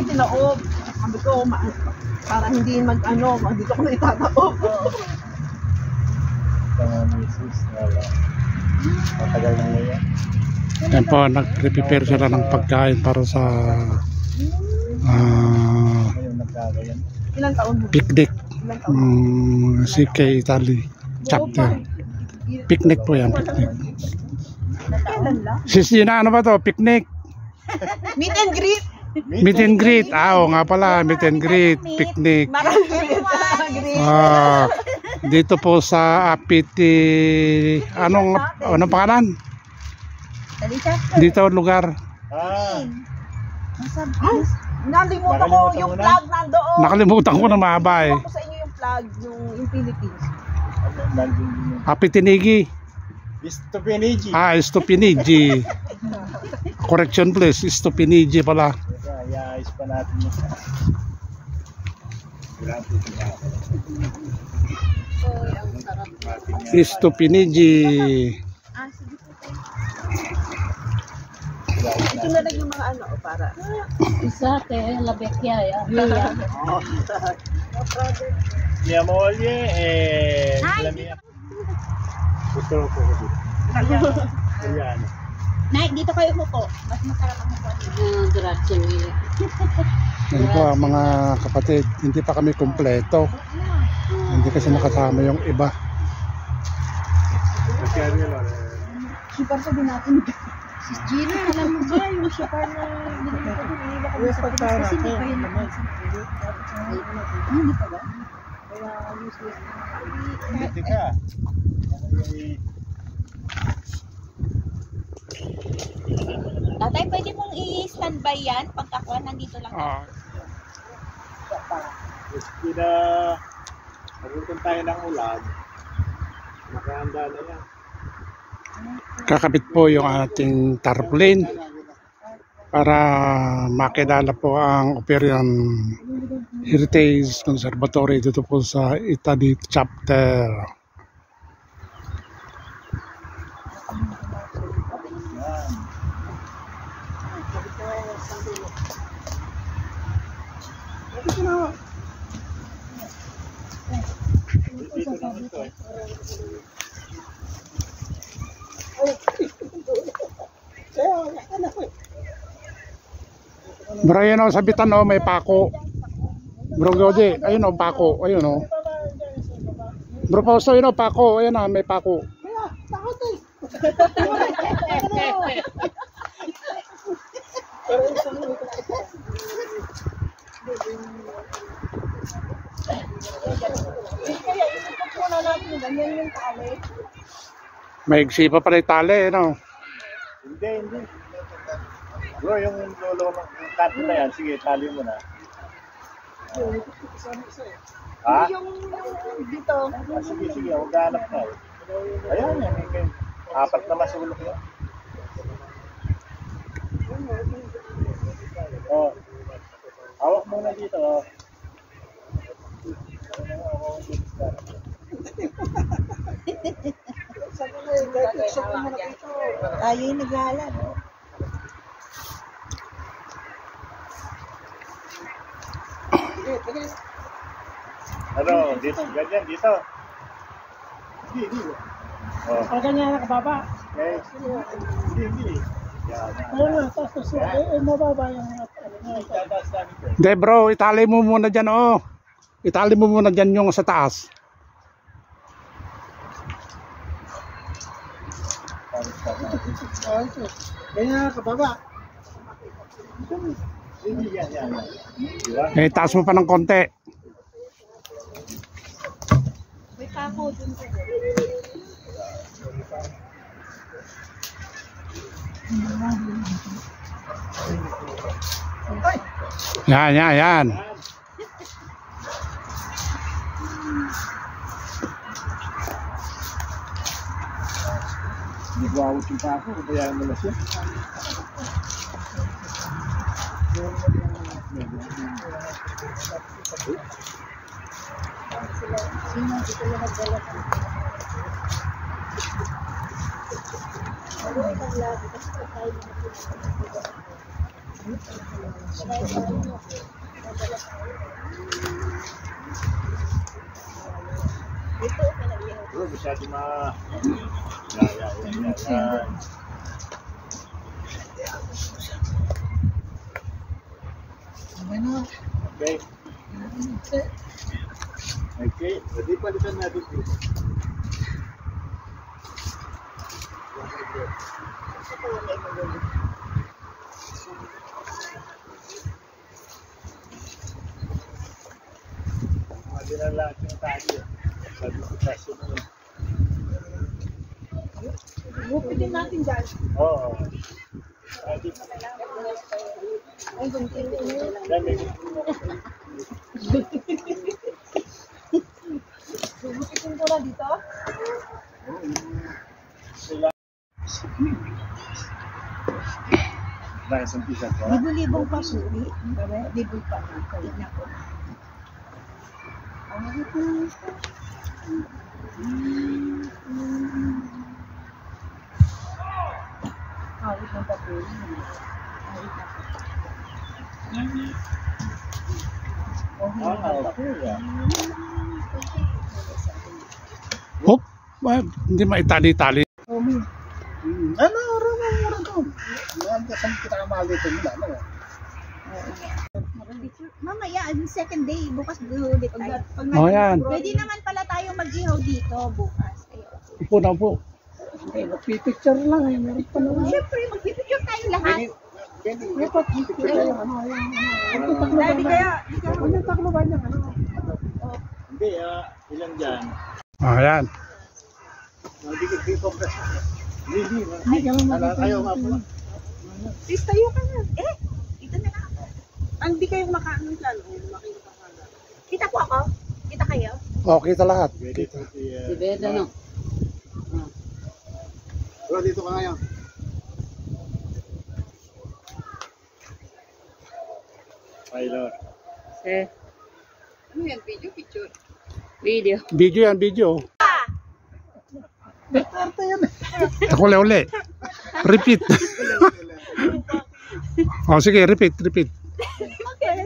yung tinaob. Sabi ko, para hindi mag-ano, dito ko na itataob. Matagal na ngayon. Yan po, nag-prepare sila ng pagkain para sa Ilang taon mo? picnic. CK Italy chapter. Picnic po yan, picnic. Kailan lang? Sisina, ano ba to? Picnic? Meet and greet! Meet and greet. Oo nga pala, meet and greet. Picnic. Dito po sa Apiti. Anong pangalan? Dito lugar. Nalimutan ko yung flag nandoon. Nakalimutan ko na mahaba eh. Ko sa inyo yung flag, yung Philippines. Apitinigi. Istupinigi. Istupinigi. Correction please, Istupinigi pala. Ayos pa natin yun. Istupinigi. Ito na lang yung mga ano, para. Isa kay Labekya, yan. Mia moglie e la mia. Gusto ko dito. Italiano. Nay, dito kayo po. Mas masarap ang po. Grazie mille. Yan po mga kapatid, hindi pa kami kumpleto. Hindi kasi nakasama yung iba. Super sabi natin. Si Gina, alam mo ba yung shopper na binili ko din? Baka sa Pinas kasi hindi pa yun nag-concentrate. Hindi pa ba? Kaya useless. Hindi ka. Tatay, pwede mong i-standby yan pagkakuha nandito lang. Kina nagutom tayo ng ulan. Nakahanda na yan. Kakabit po yung ating tarpaulin para makilala po ang Operian Heritage Conservatory dito po sa Italy chapter. Bro, yun o, sabitan o, may pako. Bro Goji, ayun o, pako. Ayun o. Bro Fausto, yun o, pako. Ayun o, may pako. May igsi pa pala yung tali, no? Hindi. Bro, yung lolo ng kanto na yan, sige, tali mo na. Ha? Yung dito. Sige, huwag hanap na eh. Ayan, yan. Apat na masulok yan. Oh. Hawak muna dito, oh. Tayo yung naglalan. Ano, dito, ganyan, dito. Hindi. Oh. Pag ganyan nakababa. Okay. Hindi. Ayun, tapos mababa yung Hindi bro, itali mo muna dyan o. Itali mo muna dyan yung sa taas. ganyan nakababa. Eh, taas mo pa ng konti. May pako dun sa Yan. Nagwawag yung pa ako, kabayaan mo na siya. Bro, masyado Yeah. Okay. Okay, jadi palitan natin dito. Hindi na lang yung tayo. Sabi ko sa sunod. Bupitin natin dyan. Oo. Ay, gunting. Bupitin ko na dito. Dahil sa pisa ko. Libo-libong pa po. Libo pa. Kaya na po. Awit ng papel. Hop, hindi maitali-tali. Ano, mura to. Saan kita kamahal dito nila? Ano? Mamaya, second day, bukas ulit tayo. Oh, yan. Pwede naman pala tayo mag-ihaw dito bukas. Upo na po. Picture lang eh. Meron pa naman. Siyempre, mag-picture tayo lahat. Dapat picture lang. Hindi kaya. Ano taklo ba niya? Hindi, ilan dyan? Ah, yan. Hindi ko compress. Hindi. Ayaw nga po. Please, tayo ka na. Ito na lang. Hindi kayo makaano dyan. Makita ka na. Kita po ako? Kita kayo? Oh, kita lahat. Kita. Si Beda, no? Bro, dito ka ngayon. Pilot. Ano yan? Video, picture. Video. Video yan, video. Ako uli. Repeat. Oh, sige, repeat.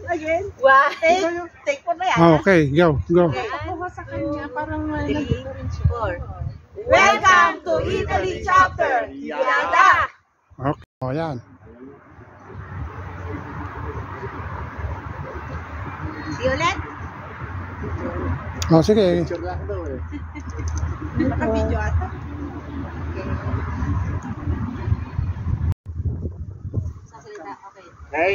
Again. Wow. Take po na yan. Oh, okay, go. Ako sa kanya, parang 3, 4. Welcome to Italy chapter. Yada! Okay. Oh, yan. See ulit? Oh, sige. Picture lang daw eh. Naka-video ata. Sasalita, okay. Okay?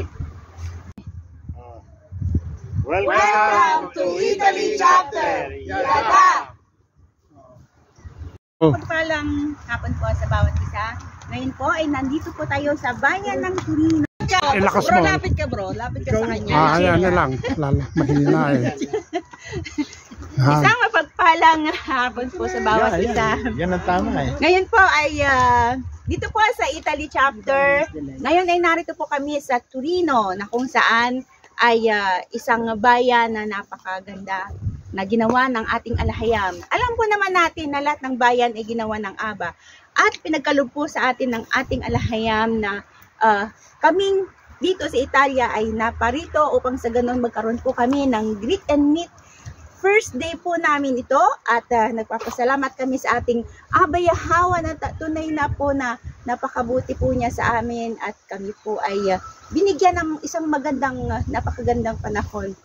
Welcome to Italy chapter. Yada! Oh, Pagpalang hapon po sa bawat isa. Ngayon po ay nandito po tayo sa bayan ng Torino. lakas Bro, mo. lapit ka bro. Lapit ka sa kanya. Ah, ayan na lang. Mahina eh. Yan. Isang mapagpalang hapon po sa bawat isa. Yan ang tama eh. Ngayon po ay dito po sa Italy chapter. Ngayon ay narito po kami sa Torino na kung saan ay isang bayan na napakaganda na ginawa ng ating alahayam. Alam po naman natin na lahat ng bayan ay ginawa ng Aba at pinagkaloob po sa atin ng ating alahayam na kaming dito sa Italia ay naparito upang sa ganon magkaroon po kami ng greet and meet. First day po namin ito at nagpapasalamat kami sa ating Aba Yahawa na tunay na po na napakabuti po niya sa amin at kami po ay binigyan ng isang napakagandang panahon.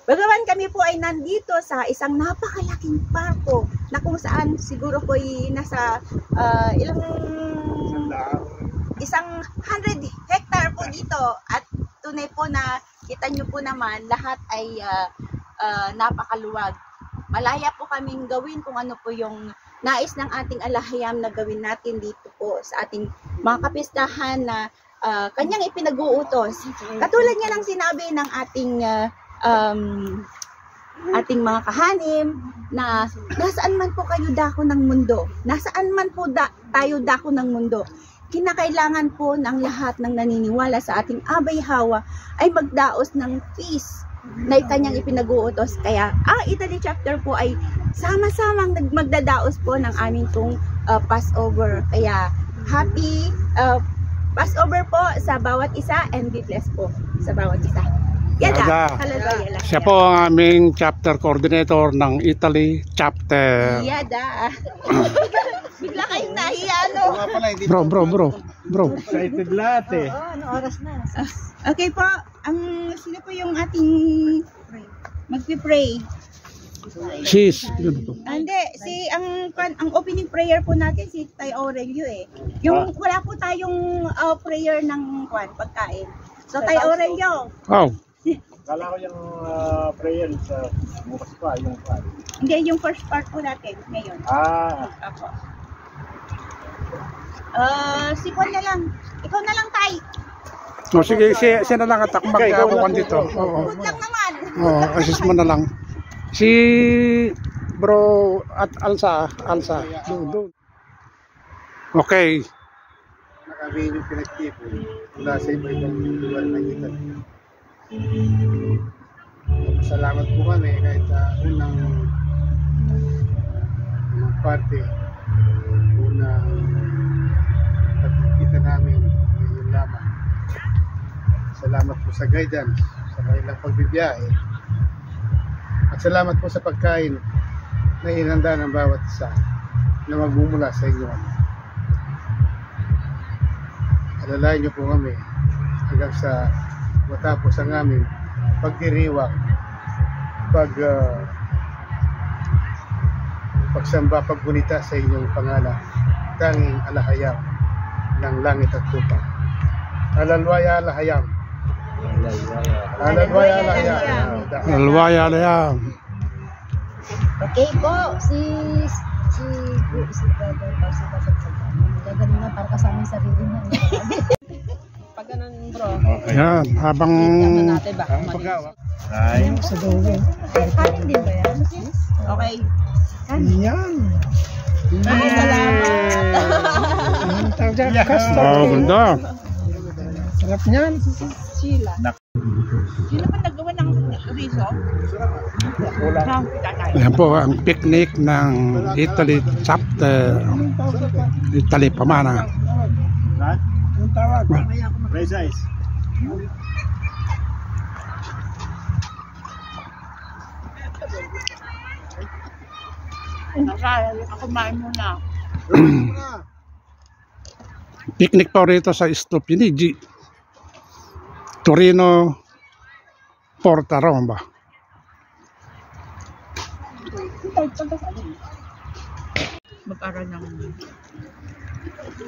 Bagaman kami po ay nandito sa isang napakalaking parko na kung saan siguro po ay nasa isang 100 hectare po dito at tunay po na kita nyo po naman lahat ay napakaluwag. Malaya po kaming gawin kung ano po yung nais ng ating alahayam na gawin natin dito po sa ating mga kapistahan na kanyang ipinag-uutos. Katulad niya ng sinabi ng ating mga kahanim na nasaan man po kayo dako ng mundo, nasaan man po tayo dako ng mundo, kinakailangan po ng lahat ng naniniwala sa ating Aba Yahawa ay magdaos ng peace na kanyang ipinag-uutos. Kaya ang Italy chapter po ay sama-samang magdadaos po ng aming pong Passover. Kaya happy Passover po sa bawat isa and be blessed po sa bawat isa. Yada. Yada. Hallelujah. Siya po ang aming chapter coordinator ng Italy chapter. Yada. Bigla kayong nahiya, no? Bro. Excited lahat eh. Okay po, sino po yung ating magpi-pray? Sis. Yun po. Hindi, ang opening prayer po natin si Tay Aurelio eh. Yung wala po tayong prayer ng pagkain. So Tay Aurelio. Oh. Kala ko yung prayer sa bukas pa, yung pa. Hindi, yung first part po natin ngayon. Ako. Si Juan na lang. Ikaw na lang, Tay. So, sige, siya na lang at ako mag-abukan dito. Oo. Good lang naman. Oo, assist mo na lang. Si bro at Alsa. Doon. Okay. Nakami yung pinagtipon mula sa iba-ibang lugar ng Italy. Salamat po kami kahit sa unang parte, unang pagkikita namin ngayon lamang. Salamat po sa guidance, sa kanilang pagbibiyahe. At salamat po sa pagkain na inanda ng bawat isa na magmumula sa inyo. Alalayan niyo po kami hanggang sa matapos ang aming pagdiriwang, pagsamba, paggunita sa inyong pangalan, tanging alahayam ng langit at lupa. Alalwaya alahayam. Alalwaya alahayam. Alwaya na yan. Okay po, si Brother Pausi gaganin na para kasama yung sarili na. Pag ganun bro, Yan, habang natin baka Pagkawa. Ay. kanin din ba yan? Okay. yan. Ay, salamat. Oh, ganda. Sarap niyan. Sheila. Sino pa nagawa ng riso? Yan po ang picnic ng Italy chapter. Italy Pamana. Ha? Ang tawag. Raise eyes. Ako kumain muna. Picnic po rito sa Stupinigi, Torino, Porta Roma. Mag-aral ng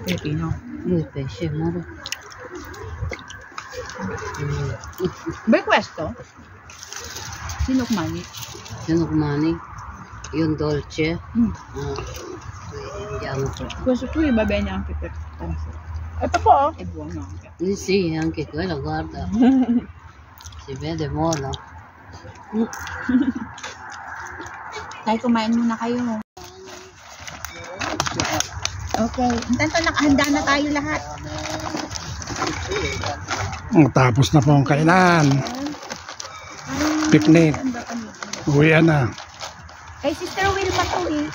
Pilipino. Pesce, maro. May questo? Sino kumani? Sino kumani? Yung dolce. Andiamo qua. Questo tu va bene anche per te. Ito po. È buono anche. Sì, anche quello, guarda. Si vede buono. Tayo kumain muna kayo. Okay. Tanto nakahanda na tayo lahat. Tapos na po ang kainan. Picnic. Uwian na. Kay Sister Wilma to eh.